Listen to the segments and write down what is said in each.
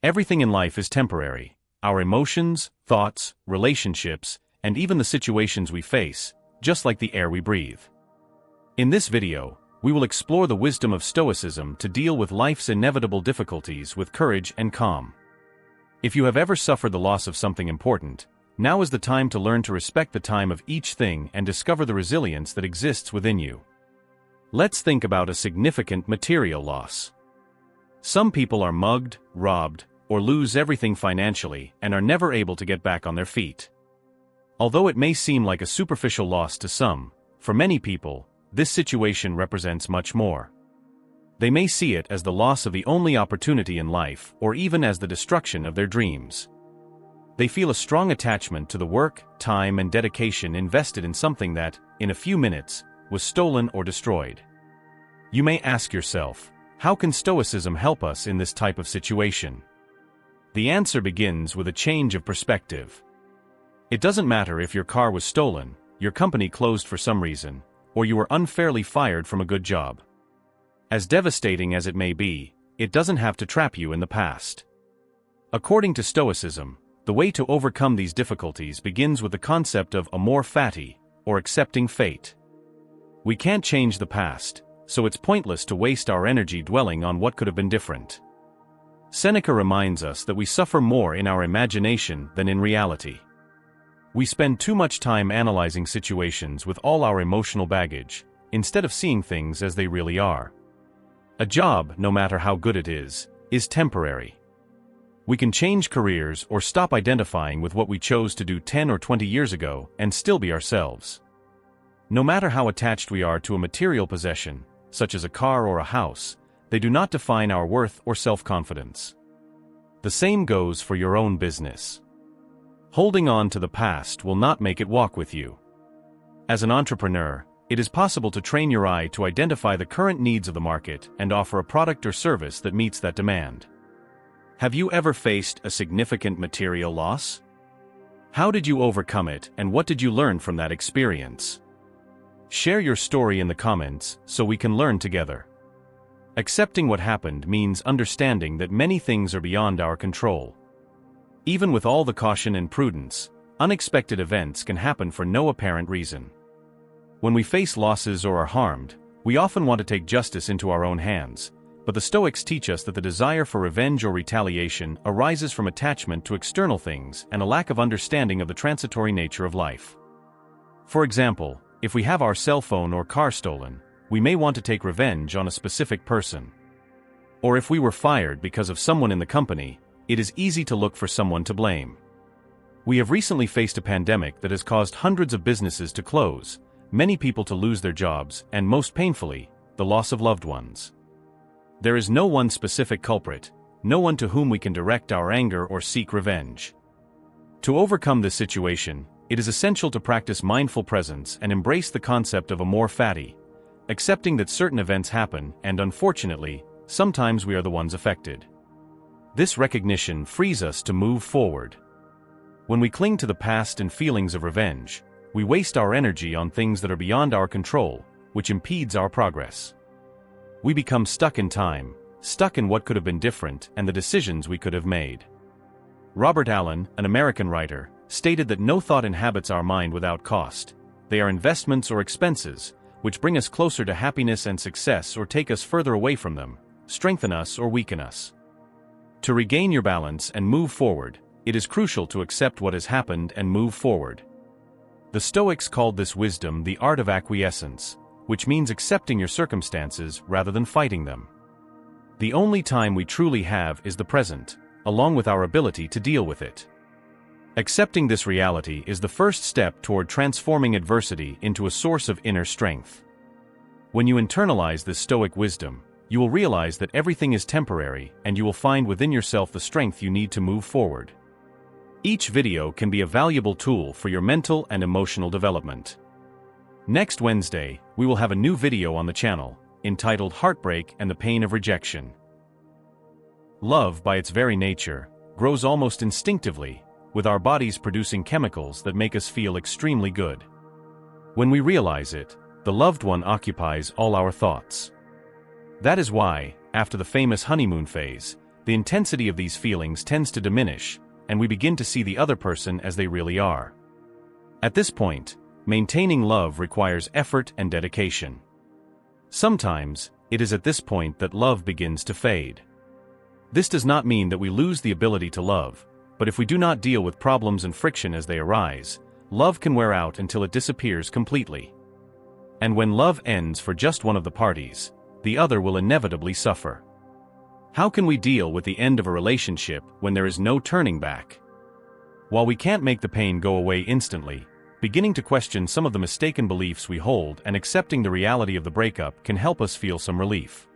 Everything in life is temporary. Our emotions, thoughts, relationships, and even the situations we face, just like the air we breathe. In this video, we will explore the wisdom of Stoicism to deal with life's inevitable difficulties with courage and calm. If you have ever suffered the loss of something important, now is the time to learn to respect the time of each thing and discover the resilience that exists within you. Let's think about a significant material loss. Some people are mugged, robbed, or lose everything financially and are never able to get back on their feet. Although it may seem like a superficial loss to some, for many people, this situation represents much more. They may see it as the loss of the only opportunity in life or even as the destruction of their dreams. They feel a strong attachment to the work, time, and dedication invested in something that, in a few minutes, was stolen or destroyed. You may ask yourself, how can Stoicism help us in this type of situation? The answer begins with a change of perspective. It doesn't matter if your car was stolen, your company closed for some reason, or you were unfairly fired from a good job. As devastating as it may be, it doesn't have to trap you in the past. According to Stoicism, the way to overcome these difficulties begins with the concept of amor fati, or accepting fate. We can't change the past, so it's pointless to waste our energy dwelling on what could have been different. Seneca reminds us that we suffer more in our imagination than in reality. We spend too much time analyzing situations with all our emotional baggage, instead of seeing things as they really are. A job, no matter how good it is temporary. We can change careers or stop identifying with what we chose to do 10 or 20 years ago and still be ourselves. No matter how attached we are to a material possession, such as a car or a house, they do not define our worth or self-confidence. The same goes for your own business. Holding on to the past will not make it walk with you. As an entrepreneur, it is possible to train your eye to identify the current needs of the market and offer a product or service that meets that demand. Have you ever faced a significant material loss? How did you overcome it, and what did you learn from that experience? Share your story in the comments so we can learn together. Accepting what happened means understanding that many things are beyond our control. Even with all the caution and prudence, unexpected events can happen for no apparent reason. When we face losses or are harmed, we often want to take justice into our own hands, but the Stoics teach us that the desire for revenge or retaliation arises from attachment to external things and a lack of understanding of the transitory nature of life. For example, if we have our cell phone or car stolen, we may want to take revenge on a specific person. Or if we were fired because of someone in the company, it is easy to look for someone to blame. We have recently faced a pandemic that has caused hundreds of businesses to close, many people to lose their jobs, and most painfully, the loss of loved ones. There is no one specific culprit, no one to whom we can direct our anger or seek revenge. To overcome this situation, it is essential to practice mindful presence and embrace the concept of amor fati, accepting that certain events happen and, unfortunately, sometimes we are the ones affected. This recognition frees us to move forward. When we cling to the past and feelings of revenge, we waste our energy on things that are beyond our control, which impedes our progress. We become stuck in time, stuck in what could have been different and the decisions we could have made. Robert Allen, an American writer, stated that no thought inhabits our mind without cost. They are investments or expenses, which bring us closer to happiness and success or take us further away from them, strengthen us or weaken us. To regain your balance and move forward, it is crucial to accept what has happened and move forward. The Stoics called this wisdom the art of acquiescence, which means accepting your circumstances rather than fighting them. The only time we truly have is the present, along with our ability to deal with it. Accepting this reality is the first step toward transforming adversity into a source of inner strength. When you internalize this Stoic wisdom, you will realize that everything is temporary and you will find within yourself the strength you need to move forward. Each video can be a valuable tool for your mental and emotional development. Next Wednesday, we will have a new video on the channel, entitled Heartbreak and the Pain of Rejection. Love, by its very nature, grows almost instinctively, with our bodies producing chemicals that make us feel extremely good. When we realize it, the loved one occupies all our thoughts. That is why, after the famous honeymoon phase, the intensity of these feelings tends to diminish, and we begin to see the other person as they really are. At this point, maintaining love requires effort and dedication. Sometimes, it is at this point that love begins to fade. This does not mean that we lose the ability to love, but if we do not deal with problems and friction as they arise, love can wear out until it disappears completely. And when love ends for just one of the parties, the other will inevitably suffer. How can we deal with the end of a relationship when there is no turning back? While we can't make the pain go away instantly, beginning to question some of the mistaken beliefs we hold and accepting the reality of the breakup can help us feel some relief.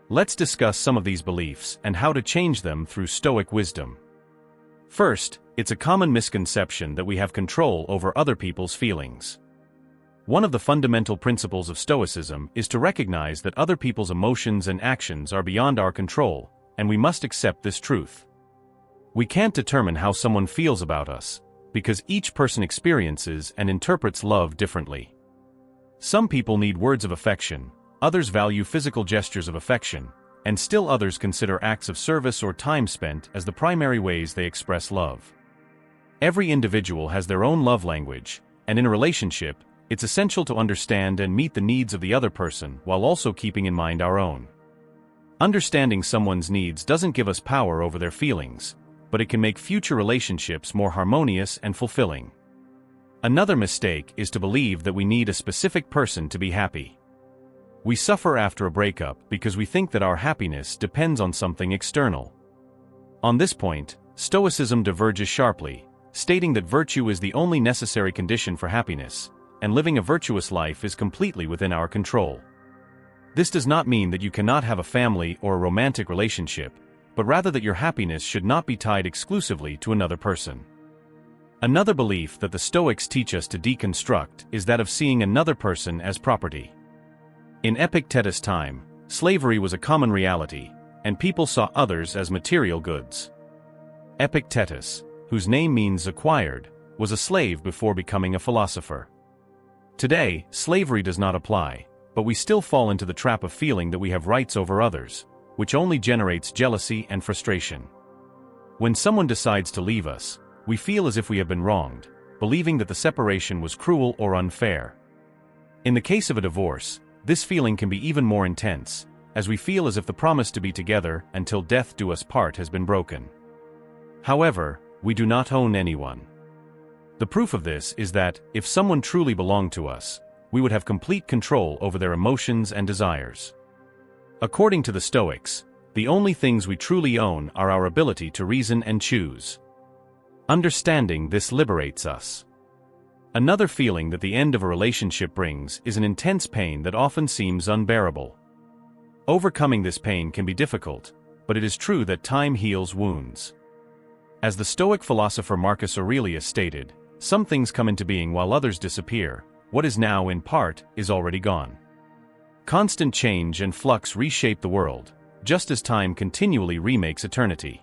Let's discuss some of these beliefs and how to change them through Stoic wisdom. First, it's a common misconception that we have control over other people's feelings. One of the fundamental principles of Stoicism is to recognize that other people's emotions and actions are beyond our control, and we must accept this truth. We can't determine how someone feels about us, because each person experiences and interprets love differently. Some people need words of affection, others value physical gestures of affection, and still others consider acts of service or time spent as the primary ways they express love. Every individual has their own love language, and in a relationship, it's essential to understand and meet the needs of the other person while also keeping in mind our own. Understanding someone's needs doesn't give us power over their feelings, but it can make future relationships more harmonious and fulfilling. Another mistake is to believe that we need a specific person to be happy. We suffer after a breakup because we think that our happiness depends on something external. On this point, Stoicism diverges sharply, stating that virtue is the only necessary condition for happiness, and living a virtuous life is completely within our control. This does not mean that you cannot have a family or a romantic relationship, but rather that your happiness should not be tied exclusively to another person. Another belief that the Stoics teach us to deconstruct is that of seeing another person as property. In Epictetus' time, slavery was a common reality, and people saw others as material goods. Epictetus, whose name means acquired, was a slave before becoming a philosopher. Today, slavery does not apply, but we still fall into the trap of feeling that we have rights over others, which only generates jealousy and frustration. When someone decides to leave us, we feel as if we have been wronged, believing that the separation was cruel or unfair. In the case of a divorce, this feeling can be even more intense, as we feel as if the promise to be together until death do us part has been broken. However, we do not own anyone. The proof of this is that, if someone truly belonged to us, we would have complete control over their emotions and desires. According to the Stoics, the only things we truly own are our ability to reason and choose. Understanding this liberates us. Another feeling that the end of a relationship brings is an intense pain that often seems unbearable. Overcoming this pain can be difficult, but it is true that time heals wounds. As the Stoic philosopher Marcus Aurelius stated, some things come into being while others disappear. What is now in part is already gone. Constant change and flux reshape the world, just as time continually remakes eternity.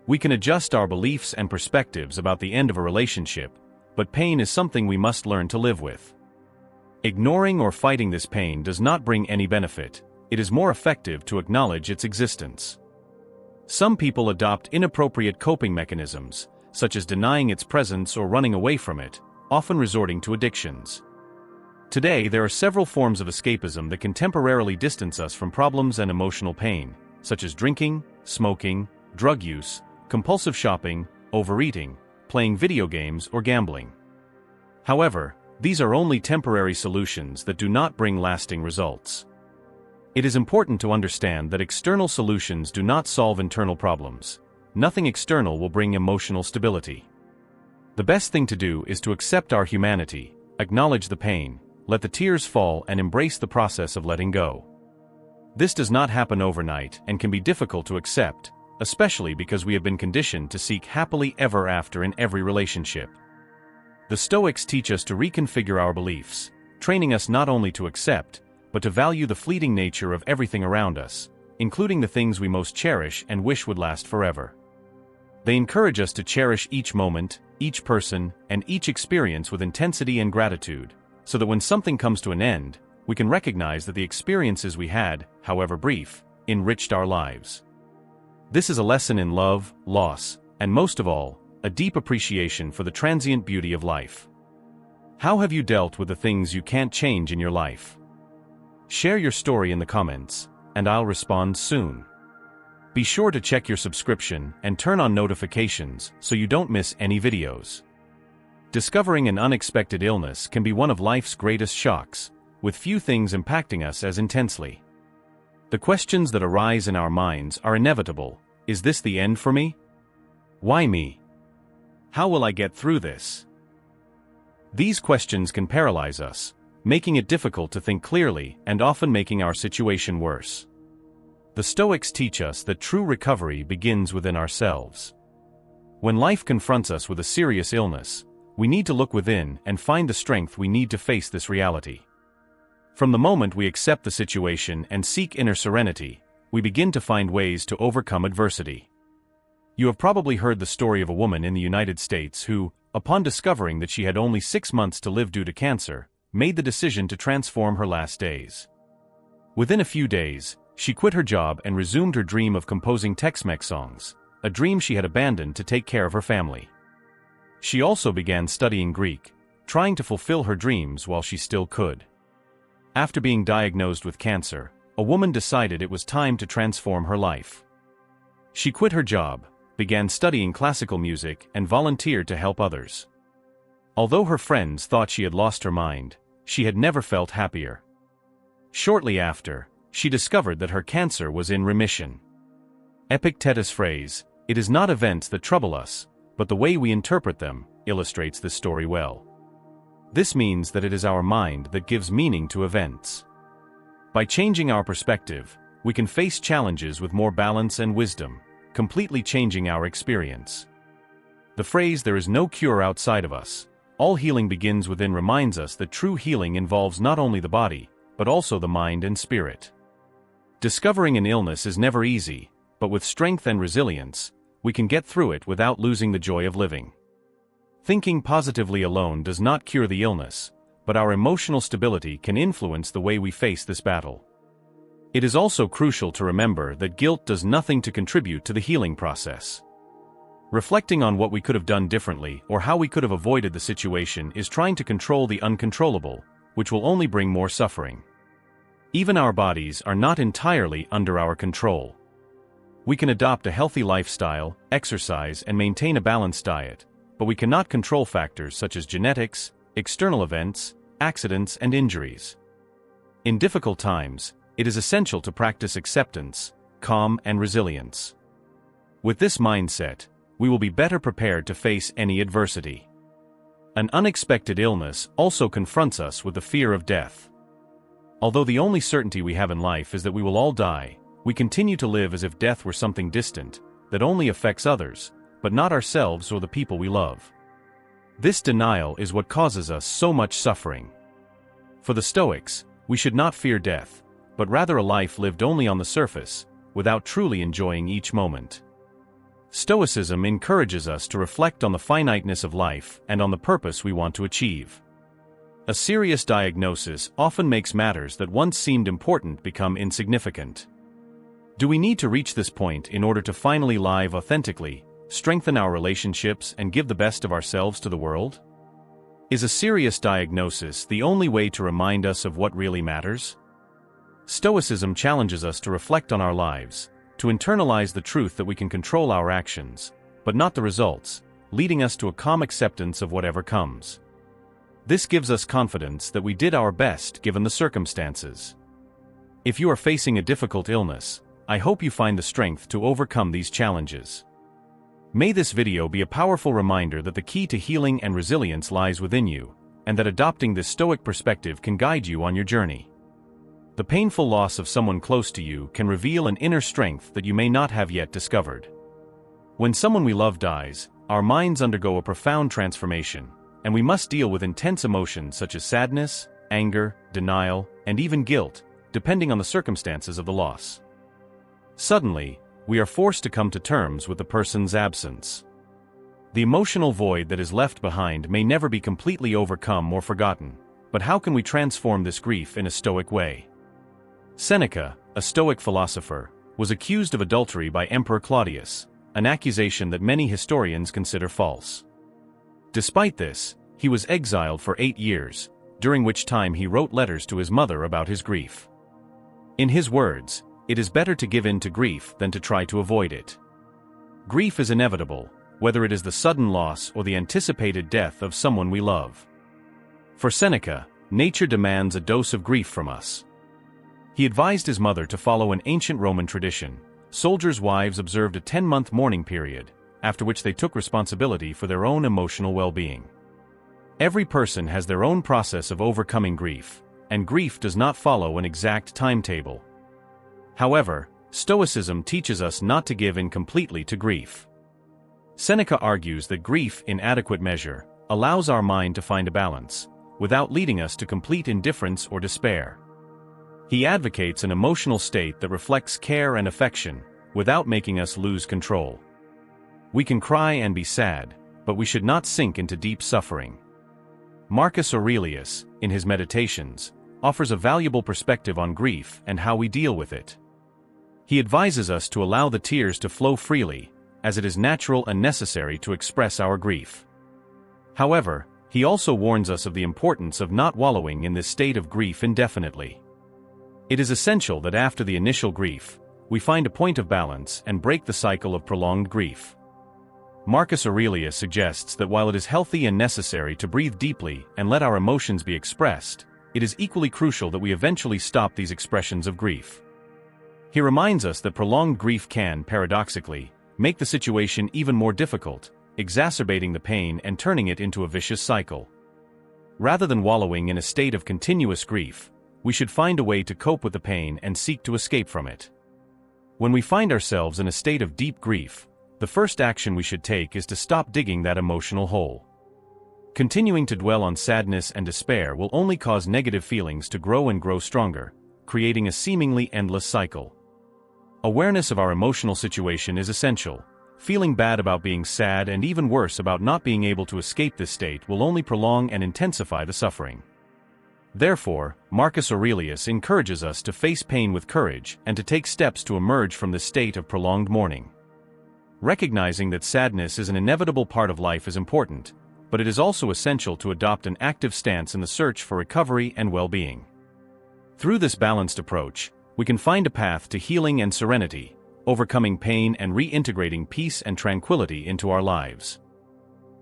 We can adjust our beliefs and perspectives about the end of a relationship, but pain is something we must learn to live with. Ignoring or fighting this pain does not bring any benefit. It is more effective to acknowledge its existence. Some people adopt inappropriate coping mechanisms, such as denying its presence or running away from it, often resorting to addictions. Today, there are several forms of escapism that can temporarily distance us from problems and emotional pain, such as drinking, smoking, drug use, compulsive shopping, overeating, playing video games, or gambling. However, these are only temporary solutions that do not bring lasting results. It is important to understand that external solutions do not solve internal problems. Nothing external will bring emotional stability. The best thing to do is to accept our humanity, acknowledge the pain, let the tears fall, and embrace the process of letting go. This does not happen overnight and can be difficult to accept, especially because we have been conditioned to seek happily ever after in every relationship. The Stoics teach us to reconfigure our beliefs, training us not only to accept, but to value the fleeting nature of everything around us, including the things we most cherish and wish would last forever. They encourage us to cherish each moment, each person, and each experience with intensity and gratitude, so that when something comes to an end, we can recognize that the experiences we had, however brief, enriched our lives. This is a lesson in love, loss, and most of all, a deep appreciation for the transient beauty of life. How have you dealt with the things you can't change in your life? Share your story in the comments, and I'll respond soon. Be sure to check your subscription and turn on notifications so you don't miss any videos. Discovering an unexpected illness can be one of life's greatest shocks, with few things impacting us as intensely. The questions that arise in our minds are inevitable. Is this the end for me? Why me? How will I get through this? These questions can paralyze us, making it difficult to think clearly and often making our situation worse. The Stoics teach us that true recovery begins within ourselves. When life confronts us with a serious illness, we need to look within and find the strength we need to face this reality. From the moment we accept the situation and seek inner serenity, we begin to find ways to overcome adversity. You have probably heard the story of a woman in the United States who, upon discovering that she had only 6 months to live due to cancer, made the decision to transform her last days. Within a few days, she quit her job and resumed her dream of composing Tex-Mex songs, a dream she had abandoned to take care of her family. She also began studying Greek, trying to fulfill her dreams while she still could. After being diagnosed with cancer, a woman decided it was time to transform her life. She quit her job, began studying classical music, and volunteered to help others. Although her friends thought she had lost her mind, she had never felt happier. Shortly after, she discovered that her cancer was in remission. Epictetus' phrase, "It is not events that trouble us, but the way we interpret them," illustrates this story well. This means that it is our mind that gives meaning to events. By changing our perspective, we can face challenges with more balance and wisdom, completely changing our experience. The phrase "there is no cure outside of us, all healing begins within" reminds us that true healing involves not only the body, but also the mind and spirit. Discovering an illness is never easy, but with strength and resilience, we can get through it without losing the joy of living. Thinking positively alone does not cure the illness, but our emotional stability can influence the way we face this battle. It is also crucial to remember that guilt does nothing to contribute to the healing process. Reflecting on what we could have done differently or how we could have avoided the situation is trying to control the uncontrollable, which will only bring more suffering. Even our bodies are not entirely under our control. We can adopt a healthy lifestyle, exercise, and maintain a balanced diet, but we cannot control factors such as genetics, external events, accidents, and injuries. In difficult times, it is essential to practice acceptance, calm, and resilience. With this mindset, we will be better prepared to face any adversity. An unexpected illness also confronts us with the fear of death. Although the only certainty we have in life is that we will all die, we continue to live as if death were something distant, that only affects others, but not ourselves or the people we love. This denial is what causes us so much suffering. For the Stoics, we should not fear death, but rather a life lived only on the surface, without truly enjoying each moment. Stoicism encourages us to reflect on the finiteness of life and on the purpose we want to achieve. A serious diagnosis often makes matters that once seemed important become insignificant. Do we need to reach this point in order to finally live authentically, strengthen our relationships, and give the best of ourselves to the world? Is a serious diagnosis the only way to remind us of what really matters? Stoicism challenges us to reflect on our lives, to internalize the truth that we can control our actions, but not the results, leading us to a calm acceptance of whatever comes. This gives us confidence that we did our best given the circumstances. If you are facing a difficult illness, I hope you find the strength to overcome these challenges. May this video be a powerful reminder that the key to healing and resilience lies within you, and that adopting this Stoic perspective can guide you on your journey. The painful loss of someone close to you can reveal an inner strength that you may not have yet discovered. When someone we love dies, our minds undergo a profound transformation, and we must deal with intense emotions such as sadness, anger, denial, and even guilt, depending on the circumstances of the loss. Suddenly, we are forced to come to terms with the person's absence. The emotional void that is left behind may never be completely overcome or forgotten, but how can we transform this grief in a Stoic way? Seneca, a Stoic philosopher, was accused of adultery by Emperor Claudius, an accusation that many historians consider false. Despite this, he was exiled for 8 years, during which time he wrote letters to his mother about his grief. In his words, "It is better to give in to grief than to try to avoid it." Grief is inevitable, whether it is the sudden loss or the anticipated death of someone we love. For Seneca, nature demands a dose of grief from us. He advised his mother to follow an ancient Roman tradition. Soldiers' wives observed a 10-month mourning period, after which they took responsibility for their own emotional well-being. Every person has their own process of overcoming grief, and grief does not follow an exact timetable. However, Stoicism teaches us not to give in completely to grief. Seneca argues that grief, in adequate measure, allows our mind to find a balance, without leading us to complete indifference or despair. He advocates an emotional state that reflects care and affection, without making us lose control. We can cry and be sad, but we should not sink into deep suffering. Marcus Aurelius, in his Meditations, offers a valuable perspective on grief and how we deal with it. He advises us to allow the tears to flow freely, as it is natural and necessary to express our grief. However, he also warns us of the importance of not wallowing in this state of grief indefinitely. It is essential that after the initial grief, we find a point of balance and break the cycle of prolonged grief. Marcus Aurelius suggests that while it is healthy and necessary to breathe deeply and let our emotions be expressed, it is equally crucial that we eventually stop these expressions of grief. He reminds us that prolonged grief can, paradoxically, make the situation even more difficult, exacerbating the pain and turning it into a vicious cycle. Rather than wallowing in a state of continuous grief, we should find a way to cope with the pain and seek to escape from it. When we find ourselves in a state of deep grief, the first action we should take is to stop digging that emotional hole. Continuing to dwell on sadness and despair will only cause negative feelings to grow and grow stronger, creating a seemingly endless cycle. Awareness of our emotional situation is essential. Feeling bad about being sad and even worse about not being able to escape this state will only prolong and intensify the suffering. Therefore, Marcus Aurelius encourages us to face pain with courage and to take steps to emerge from this state of prolonged mourning. Recognizing that sadness is an inevitable part of life is important, but it is also essential to adopt an active stance in the search for recovery and well-being. Through this balanced approach, we can find a path to healing and serenity, overcoming pain and reintegrating peace and tranquility into our lives.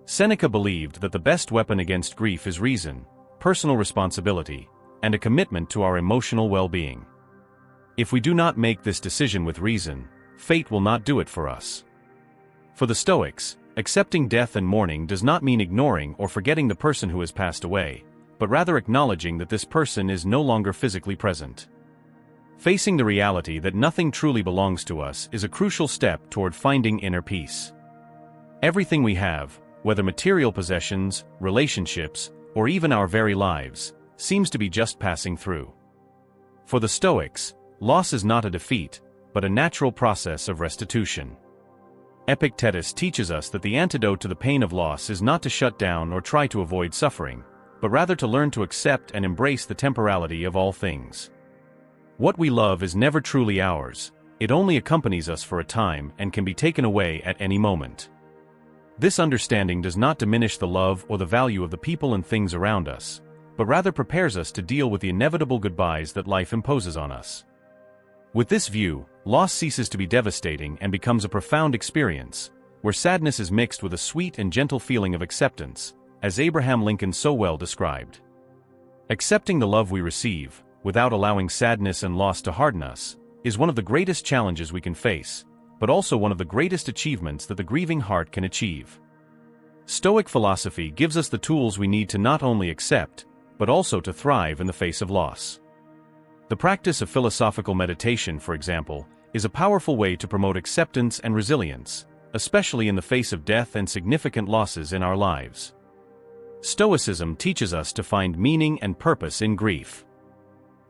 Seneca believed that the best weapon against grief is reason, personal responsibility, and a commitment to our emotional well-being. If we do not make this decision with reason, fate will not do it for us. For the Stoics, accepting death and mourning does not mean ignoring or forgetting the person who has passed away, but rather acknowledging that this person is no longer physically present. Facing the reality that nothing truly belongs to us is a crucial step toward finding inner peace. Everything we have, whether material possessions, relationships, or even our very lives, seems to be just passing through. For the Stoics, loss is not a defeat, but a natural process of restitution. Epictetus teaches us that the antidote to the pain of loss is not to shut down or try to avoid suffering, but rather to learn to accept and embrace the temporality of all things. What we love is never truly ours, it only accompanies us for a time and can be taken away at any moment. This understanding does not diminish the love or the value of the people and things around us, but rather prepares us to deal with the inevitable goodbyes that life imposes on us. With this view, loss ceases to be devastating and becomes a profound experience, where sadness is mixed with a sweet and gentle feeling of acceptance, as Abraham Lincoln so well described. Accepting the love we receive, without allowing sadness and loss to harden us, is one of the greatest challenges we can face, but also one of the greatest achievements that the grieving heart can achieve. Stoic philosophy gives us the tools we need to not only accept, but also to thrive in the face of loss. The practice of philosophical meditation, for example, is a powerful way to promote acceptance and resilience, especially in the face of death and significant losses in our lives. Stoicism teaches us to find meaning and purpose in grief.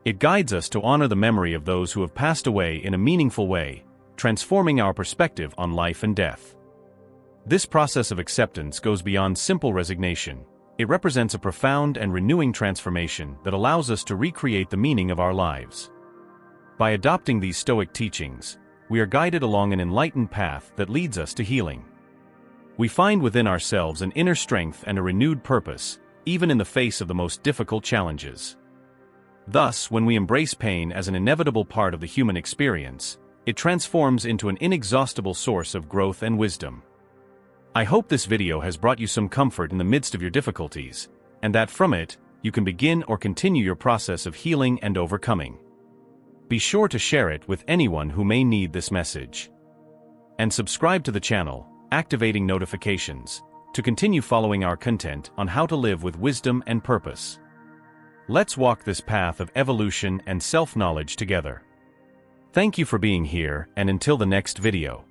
It guides us to honor the memory of those who have passed away in a meaningful way, transforming our perspective on life and death. This process of acceptance goes beyond simple resignation. It represents a profound and renewing transformation that allows us to recreate the meaning of our lives. By adopting these Stoic teachings, we are guided along an enlightened path that leads us to healing. We find within ourselves an inner strength and a renewed purpose, even in the face of the most difficult challenges. Thus, when we embrace pain as an inevitable part of the human experience, it transforms into an inexhaustible source of growth and wisdom. I hope this video has brought you some comfort in the midst of your difficulties, and that from it, you can begin or continue your process of healing and overcoming. Be sure to share it with anyone who may need this message. And subscribe to the channel, activating notifications, to continue following our content on how to live with wisdom and purpose. Let's walk this path of evolution and self-knowledge together. Thank you for being here, and until the next video.